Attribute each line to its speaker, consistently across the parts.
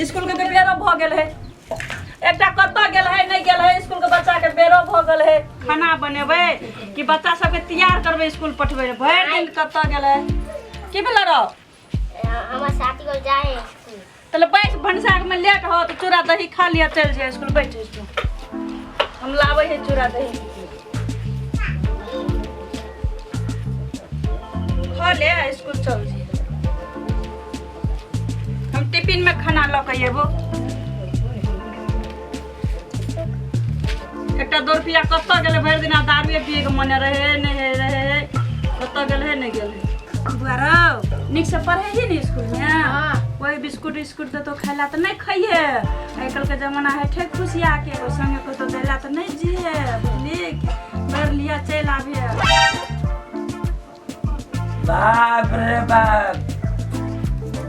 Speaker 1: School के बेरो भ गेल है। एकटा कत्ता गेल है नहीं गेल है स्कूल के बच्चा के बेरो भ गेल है। खाना बनेबै कि बच्चा सब के तैयार करबै स्कूल पठबै रे भरि दिन कत्ता गेल है। की भेल रो?
Speaker 2: हमर साथी को जाए स्कूल।
Speaker 1: तले बैठ भनसा में लेट हो तो चूड़ा दही खा लिया चल जाए स्कूल बैठ तू। हम लाबै है चूड़ा दही खा ले स्कूल चल जी। हम टिफिन में खाना ल के एबो। एकटा 2 रुपया कत्ता गेले भरि दिन दारू पिए के मन रहे नहीं रहे कत्ता गेल है नहीं गेल है। बुआरो निक से पढ़े ही नहीं स्कूल में। हां कोई बिस्कुट बिस्कुट तो खाइला तो नहीं खाइए। आजकल के जमाना है ठेक खुशिया के संगे को तो देला तो नहीं जिए बुझली कर लिया चल आवे।
Speaker 3: बाप रे बाप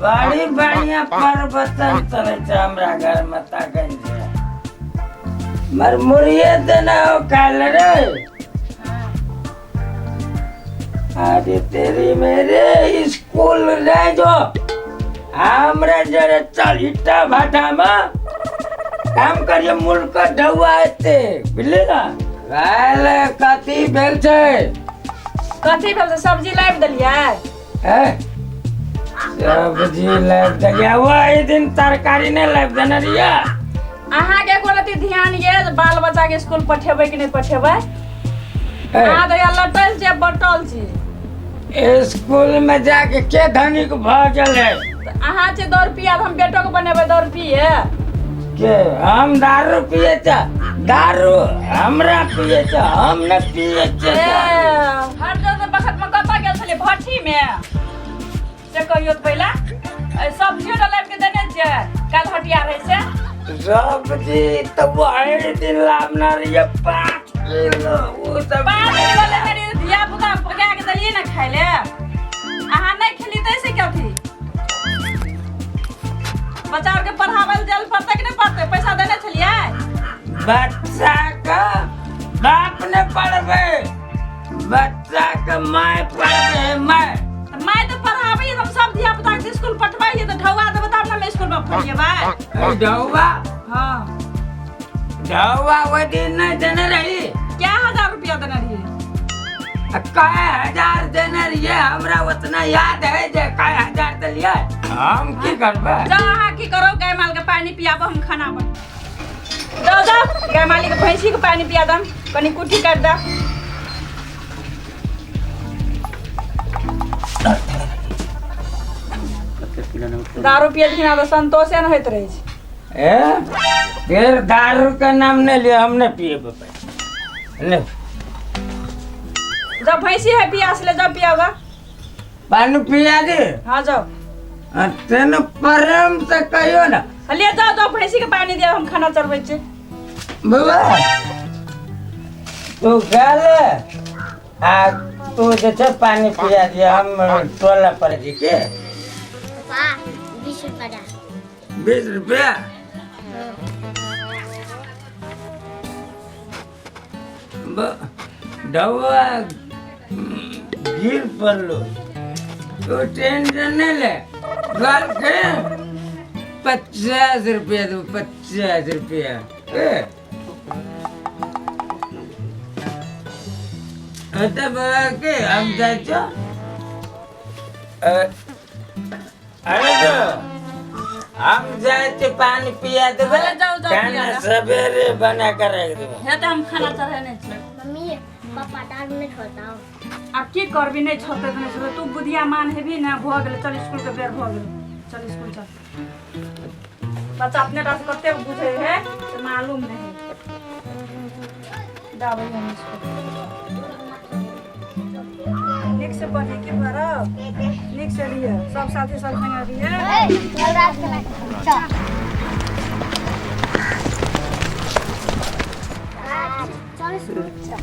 Speaker 3: बड़ी बढ़िया परिवर्तन चले छ हमरा घर में ताकन से मर मुरिए देना हो काल रे। अरे तेरी मेरे स्कूल ले जो हमरे जरे चलिटा भाटा में काम करिए मुल्क ढौआते बुझलेगा। काल कथी भेल छै?
Speaker 1: कथी भेल सब्जी लाइब देलिए।
Speaker 3: सब्जी लाइब देलिए वही दिन तरकारी नहीं लाइब देने रहिए।
Speaker 1: अहाँ के एको रति ध्यान ये बाल बच्चा के स्कूल पठेबै कि नहीं पठेबै? अहाँ तो लटल छै बटल छी।
Speaker 3: स्कूल में जाके के धनिक भ गेलै?
Speaker 1: अहाँ छै 2 रुपया हम बेटो के बनेबै 2 रुपये
Speaker 3: के हम दारू पिए छ दारू हमरा पिए छ हम न पिए छ।
Speaker 1: हर जगह बखत में कतऽ गेल छलिए भट्ठी में से कहियो त पहिला सब्जी डालब के देने छै काल हटिया रहे से
Speaker 3: सब्जी तो वही दिन लावना रहिए 5 किलो वो सब
Speaker 1: 5 किलो ले मेरी धिया पुता पका के दलिए ना खाइ ले। अहाँ नहीं खेली तैसे क्या थी? बच्चा के पढ़ावल जल पड़ते कि नहीं पड़ते पैसा देने छलिए?
Speaker 3: बच्चा का बाप ने पढ़बे बच्चा का माय पढ़बे
Speaker 1: मैं तो पढ़ाबी हम सब धिया पुता के स्कूल पठवाइए तो ढौआ देबे तब ना मैं स्कूल में पढ़िएबै।
Speaker 3: ढौआ
Speaker 1: हां
Speaker 3: ढौआ वो दिन नहीं देने रही।
Speaker 1: क्या 1000 रुपया देने रही?
Speaker 3: काय 1000 देने रहिए हमरा उतना याद है जे काय 1000 दिलिए हम की करबे।
Speaker 1: जाओ अहाँ की करो गाय माल के पानी पियाबो हम खाना बन जाओ जाओ गाय माली के भैंसी के पानी पिया दम कनी कुट्टी काट दा। 10 रुपया दिना तो संतोषे न होइत रहे छै।
Speaker 3: फिर दारू का नाम नहीं लिया हमने पिए ले
Speaker 1: जब भैंसी है पियास ले जब पियागा
Speaker 3: पानी पिया दे।
Speaker 1: हाँ जाओ
Speaker 3: तेन प्रेम से कहियो ना
Speaker 1: ले जाओ जाओ भैंसी के पानी दे हम खाना चढ़बै छी।
Speaker 3: बाबा तू गले आ तू जे छै पानी पिया दे हम टोला पर जी के।
Speaker 2: पापा 20 रुपया दा।
Speaker 3: 20 रुपया ढौआ गिर पड़लो तो टेंशन नहीं ले घर के 50 रुपया दो 50 रुपया तब के हम जाए छो। अरे तो हम जाए थे पानी पिया देबे।
Speaker 1: जाओ जाओ
Speaker 3: खाना सवेरे बना कर रख देबे।
Speaker 1: हे त हम खाना चढ़े नहीं छै।
Speaker 2: मम्मी पापा दारू नहीं छोड़ता हो।
Speaker 1: अब की करबी नहीं छोड़ते नहीं छोड़ते तू बुधिया मान हेबी ना भ गेल चल स्कूल के बेर भ गेल चल स्कूल चल। बच्चा अपने रात कते बुझे है से मालूम नहीं दाबे हम स्कूल निक से पढ़े के भरा निक से रहिए सब साथी सब संग रहिए।
Speaker 2: चल रात के चल चल स्कूल चल।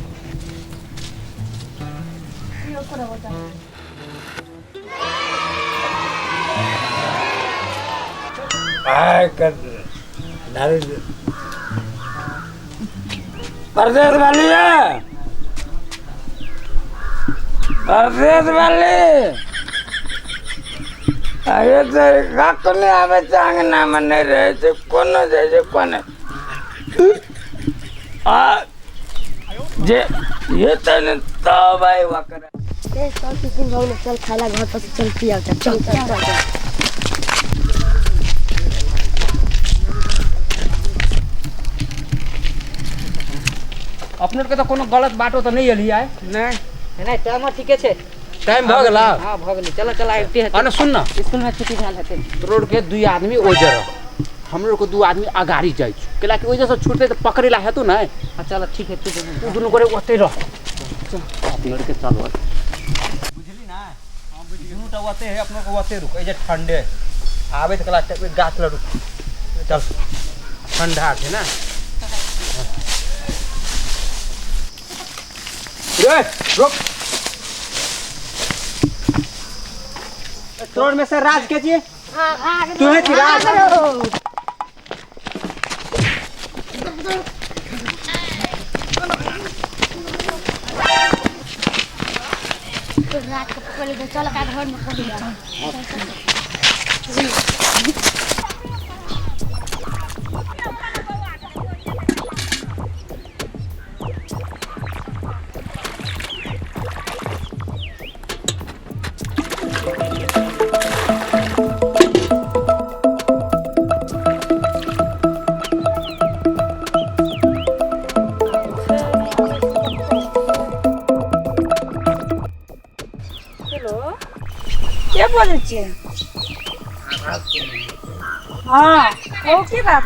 Speaker 1: यो करे बता
Speaker 3: आय कर दारू परदेश वाली है परदेश वाली अरे तेरे काकने आवे चांगना में नहीं रहे थे कोनो जैसे कोने जे ये तने तो भाई वकर
Speaker 2: चल टिफिन भाव चल खाला घर पर चल पिया चल
Speaker 4: अपने के तो कोनो गलत बातो तो नहीं एली आए
Speaker 5: नहीं नहीं टाइम ठीके छे
Speaker 4: टाइम भ गेला
Speaker 5: हां भ गेली चलो चल आइते है
Speaker 4: अने सुन ना
Speaker 5: स्कूल में छुट्टी भेल हेते
Speaker 4: रोड के दुई आदमी ओजर हम लोग को दो आदमी अगाड़ी जाई केला कि ओजर से छूटते तो पकड़ेला हेतु ना
Speaker 5: हां चलो ठीक है तू
Speaker 4: दोनों करे ओते रह अपने के चलो बुझली ना हां बुझली दोनों टा ओते है अपने को ओते रुक ए जे ठंडे आवे त कला गाछ ल रुक चल ठंडा है ना रे रुक रोड में से राज के जी तू है कि राज
Speaker 2: रात को पकड़ ले चल का घर में पड़ गया
Speaker 1: के बोले छियै हाँ ओ की बात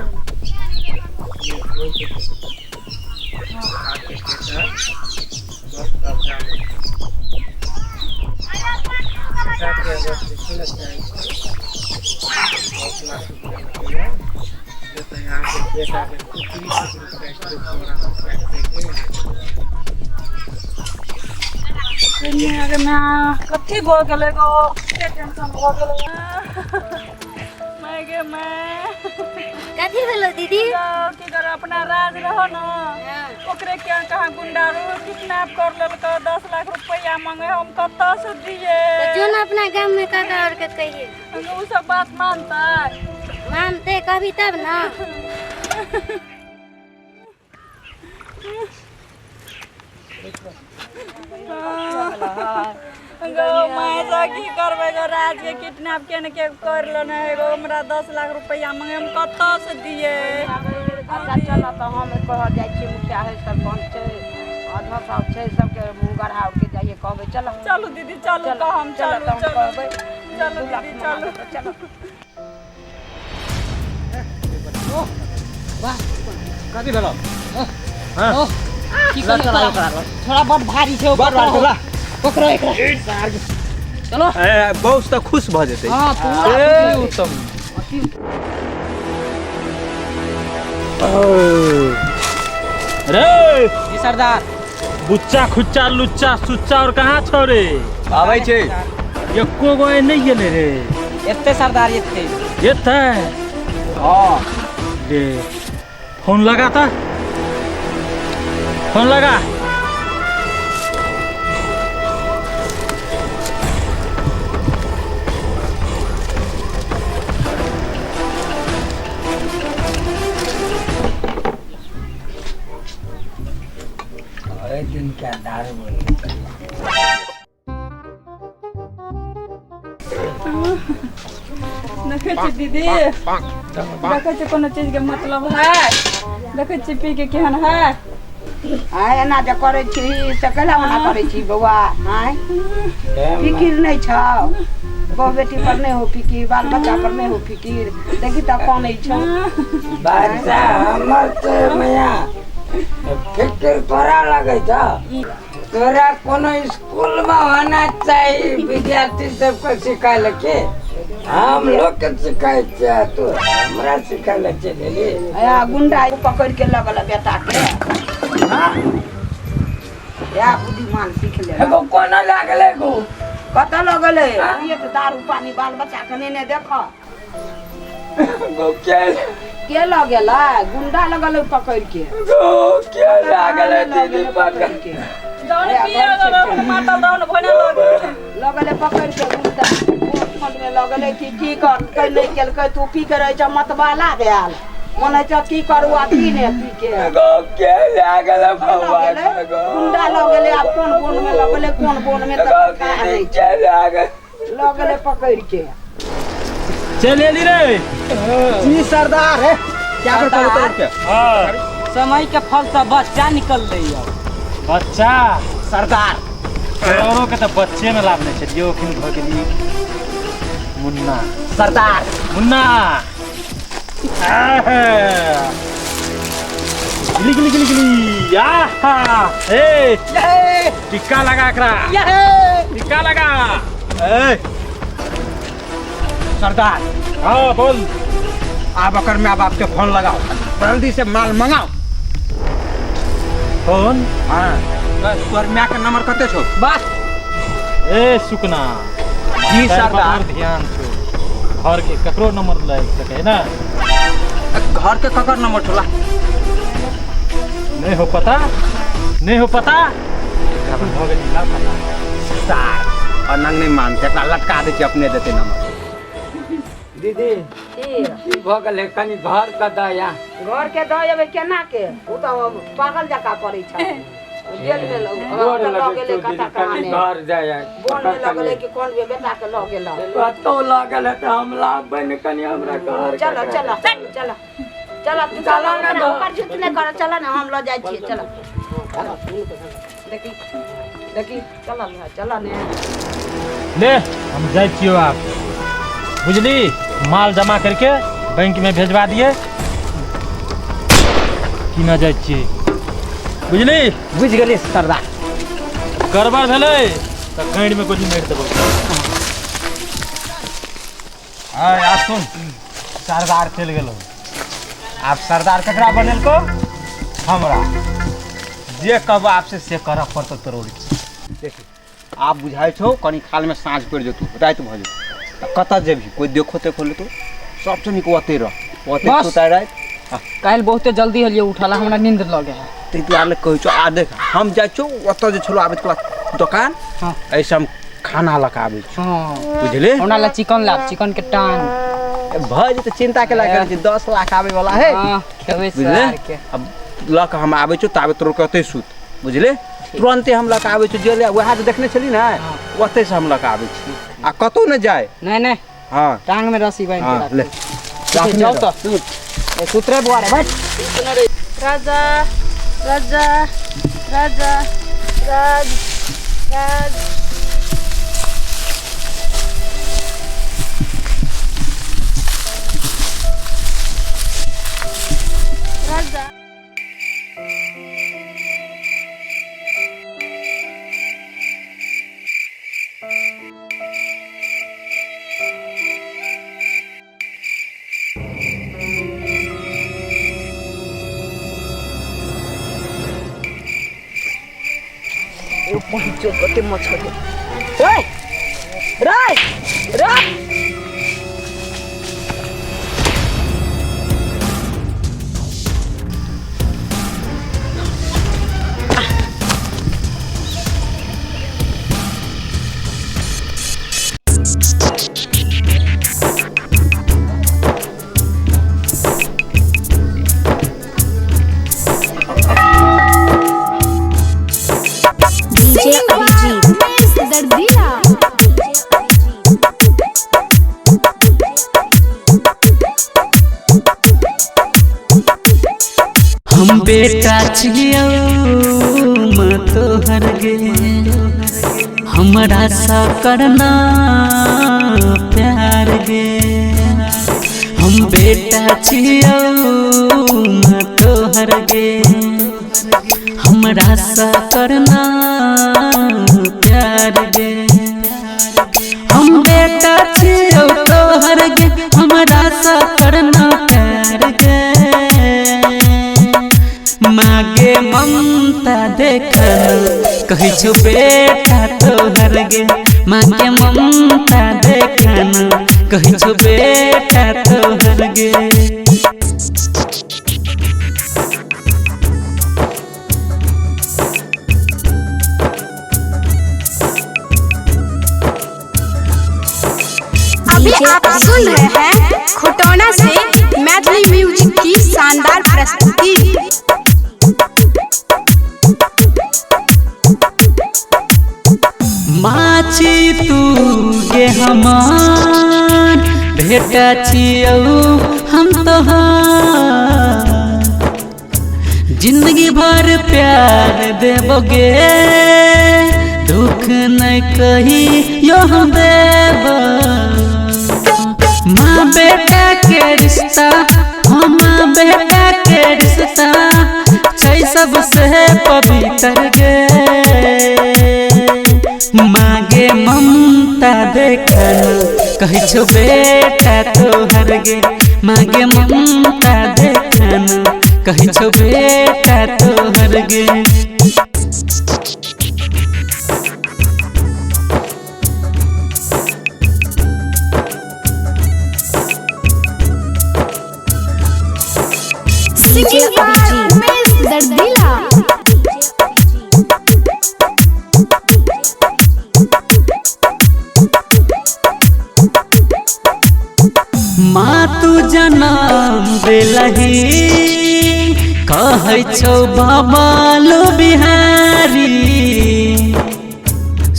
Speaker 1: अरे मैं कथी बोल गले गो के टेंशन हो गले मैं गे मैं
Speaker 2: कथी भेलो दीदी
Speaker 1: की कर अपना राज रहो ना ओकरे क्या कहां गुंडा रो किडनैप कर लेलक 10 लाख रुपया मांगे हम कत्ता से दिए
Speaker 2: तो जो ना अपना गांव में काका और के कहिए
Speaker 1: वो सब बात
Speaker 2: मानते कभी तब ना
Speaker 1: गो मैं जा की करबे गो राज के किडनैप केने के कर लेने है गो हमरा 10 लाख रुपया मांगे हम कत्ता से दिए
Speaker 5: अच्छा चल तो हम कह जाय छी मुखिया है सरपंच छै आधा साहब छै सबके गढ़ा के जाइए कहबे चल
Speaker 1: चलो दीदी चलो तो हम चलो
Speaker 5: तो हम कहबे
Speaker 1: चलो दीदी चलो
Speaker 5: चलो ओ वाह
Speaker 4: कथी भेलो
Speaker 5: हां की थोड़ा बहुत भारी छै पकड़ो एकरा चलो
Speaker 4: बहुत तो खुश भ जेतै
Speaker 5: हां तू
Speaker 4: ए उत्तम रे
Speaker 5: जी सरदार
Speaker 4: बुच्चा खुच्चा लुच्चा सुच्चा और कहाँ छौ रे
Speaker 6: आबै छै
Speaker 4: एको गो नहीं गेले रे
Speaker 5: एते सरदार एते
Speaker 4: एते
Speaker 5: हां
Speaker 4: दे फोन लगा था फोन लगा
Speaker 3: दिन क्या दारू
Speaker 1: देखे छी दीदी देखे छी कोनो चीज के मतलब है देखे छी पी के केहन है
Speaker 5: आय एना जे करै छी से कला ओना करै छी बौआ आय फिकिर नहीं छौ बहू बेटी पर नहीं हो फिकिर बाल बच्चा पर नहीं हो फिकिर देखी त कौन छौ
Speaker 3: बच्चा हमर तो मैया फिक्र तोरा लगे छ तोरा कोनो स्कूल में होना चाहिए विद्यार्थी सबको सिखाए के हम लोग के सिखाए तो हमरा सिखाए चले
Speaker 5: या गुंडा पकड़ के लगल बेटा के हां या बुद्धिमान सीख ले
Speaker 3: एगो कोना लागले गो
Speaker 5: कत लगले ये तो दारू पानी बाल बच्चा के ने देखो
Speaker 3: गो
Speaker 5: के लगेला गुंडा लगल पकड़ के
Speaker 3: गो क्या लागले दीदी पकड़ के
Speaker 1: दौड़ पिया गो माता दौड़ भने
Speaker 5: लगले पकड़ के गुंडा फंड में लगले कि की कर कई नहीं केलकै तू पी के रह मतवाला गेल मने छ की करू आ की ने पी के
Speaker 3: गो के लागल भगवान
Speaker 5: गुंडा लगले अब कोन में लगले कोन में
Speaker 3: गो के के लागल
Speaker 5: लगले पकड़ के
Speaker 4: चले ली रे जी सरदार है क्या करता है हां
Speaker 5: समय के फल से बच्चा निकल रही है
Speaker 4: बच्चा सरदार करोड़ों के तो बच्चे में लाभ नहीं चाहिए ओखिन भ गेली मुन्ना सरदार मुन्ना गिली गिली गिली गिली आहा ए टिक्का लगा एकरा टिक्का लगा ए सरदार हाँ बोल आप अकर मैं अब आपके फोन लगाओ जल्दी से माल मंगाओ फोन हाँ तोर मैं का नंबर कते छो बस ए सुकना जी सरदार ध्यान छो घर के ककरो नंबर ले सके ना घर के ककर नंबर छोला नहीं हो पता कब हो गई ना पता सरदार और नंग नहीं मानते एकरा लटका दे के अपने देते नंबर
Speaker 3: दीदी की भ गेलै कनी घर के दया
Speaker 5: घर के दय अबे केना के उ त पागल जका करै छ जेल में लगले कथा कहानी
Speaker 3: घर दया
Speaker 5: बोल में लगले कि कोन बे बेटा के ल गेल
Speaker 3: कतो लागल है त हम लाबन कनी हमरा घर
Speaker 5: चलो चलो चलो चलो तू चलो ना ऊपर झुक ले कर चलो ना हम ल जाय छी चलो देखी चलो ने
Speaker 4: ले हम जाय छियो आप बुझली माल जमा करके बैंक में भेजवा दिए कि ना जाय छियै बुझली बुझ गेली सरदार गड़बड़ भेलै त गांड में गोली मार देबो हां आ सुन सरदार चल गेलो आप सरदार ककरा बनेलको हमरा जे कहबो आपसे से करब पड़तो तोरोड़ी देखी आप बुझाइ छौ कनी खाल में साँझ पड़ जतू रात भ जतू कत जेबी कोई देखो ते खोले तो सबसे निक ओते रह ओते सुता रात
Speaker 6: काल बहुते जल्दी हलिए उठला हमरा नींद लगे है
Speaker 4: ते दुआरे कहै छौ आ देख हम जाय छौ ओत जे छलो आबे के दुकान
Speaker 6: हां
Speaker 4: ऐसे हम खाना लगाबे छौ
Speaker 6: हां
Speaker 4: बुझले
Speaker 6: हमरा ला चिकन लाब चिकन के टांग
Speaker 4: भज त चिंता के लागे छै 10 लाख आबे वाला है
Speaker 6: हां खेबे
Speaker 4: बुझले
Speaker 6: सार के
Speaker 4: अब लक हम आबे छौ ताबे तोर कते सुत बुझले तुरंते हम लक आबे छौ जेले वहा जे देखने छली ना ओते से हम लक आबे छी आ कतो न जाय
Speaker 6: नहीं
Speaker 4: हां
Speaker 6: टांग में रस्सी बांध
Speaker 4: हां
Speaker 6: के
Speaker 4: ले
Speaker 6: रख जाओ तो ए सूत्रे बुआरे बैठ
Speaker 1: राजा राजा राजा राज राज राजा
Speaker 5: ए पहुंचो कते मछली रे रे रे
Speaker 7: हम बेटा छियो माँ तोहर गे हमरा सा करना प्यार गे हम बेटा छियो माँ तोहर गे हमरा सा करना प्यार गे हम बेटा छियो तोहर गे हमरा सा करना प्यार गे मागे ममता देखन कही छो बेटा तोहर गे मागे ममता देखन कही छो बेटा तोहर गे
Speaker 8: अभी आप सुन रहे हैं खुटौना से मैथिली म्यूजिक की शानदार प्रस्तुति।
Speaker 7: माची तू गे हमार भेटा छियौ हम तोहार जिंदगी भर प्यार देबोगे दुख नहीं कही यो हम देब माँ बेटा के रिश्ता माँ बेटा के रिश्ता छै सबसे पवित्र गे मागे ममता देखना कही छो बेटा तोहर गे मागे ममता देखना कही छो बेटा तोहर गे। माँ तू जनम दिलही कहै छौ बाबालो बिहारी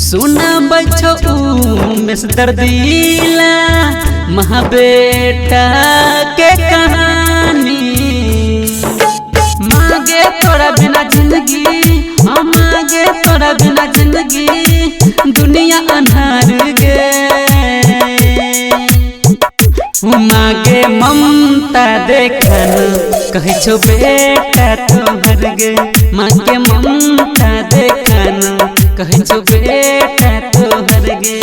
Speaker 7: सुनाबै छौ उमेश दर्दिला महा बेटा के कहानी मांगे तोरा बिना जिंदगी मांगे तोरा बिना जिंदगी दुनिया अन्हार गे मागे ममता देखना कही छो बेटा तोहर गे मागे ममता देखना कही छो बेटा तोहर गे।